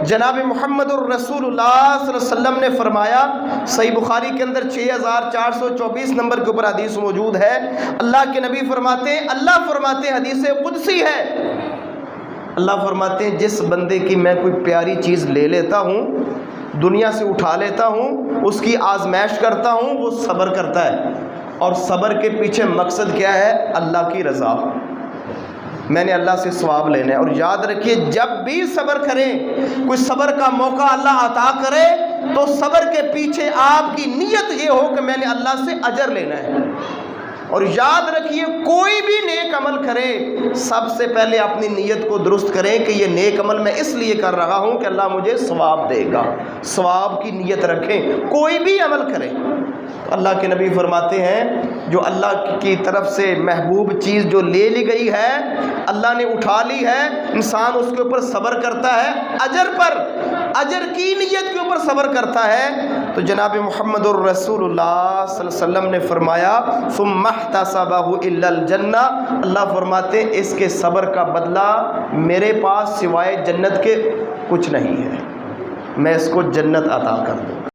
جناب محمد الرسول اللہ صلی اللہ علیہ وسلم نے فرمایا، صحیح بخاری کے اندر 6424 نمبر کے اوپر حدیث موجود ہے، اللہ کے نبی فرماتے ہیں، اللہ فرماتے ہیں، حدیث قدسی ہے، اللہ فرماتے ہیں جس بندے کی میں کوئی پیاری چیز لے لیتا ہوں، دنیا سے اٹھا لیتا ہوں، اس کی آزمائش کرتا ہوں، وہ صبر کرتا ہے، اور صبر کے پیچھے مقصد کیا ہے؟ اللہ کی رضا، میں نے اللہ سے ثواب لینا ہے۔ اور یاد رکھیے جب بھی صبر کریں، کوئی صبر کا موقع اللہ عطا کرے تو صبر کے پیچھے آپ کی نیت یہ ہو کہ میں نے اللہ سے اجر لینا ہے۔ اور یاد رکھیے کوئی بھی نیک عمل کرے، سب سے پہلے اپنی نیت کو درست کریں کہ یہ نیک عمل میں اس لیے کر رہا ہوں کہ اللہ مجھے ثواب دے گا، ثواب کی نیت رکھیں کوئی بھی عمل کریں۔ تو اللہ کے نبی فرماتے ہیں جو اللہ کی طرف سے محبوب چیز جو لے لی گئی ہے، اللہ نے اٹھا لی ہے، انسان اس کے اوپر صبر کرتا ہے، اجر پر، اجر کی نیت کے اوپر صبر کرتا ہے، تو جناب محمد الرسول اللہ صلی اللہ علیہ وسلم نے فرمایا ثم احتسبہ الا الجنہ، اللہ فرماتے ہیں اس کے صبر کا بدلہ میرے پاس سوائے جنت کے کچھ نہیں ہے، میں اس کو جنت عطا کر دوں۔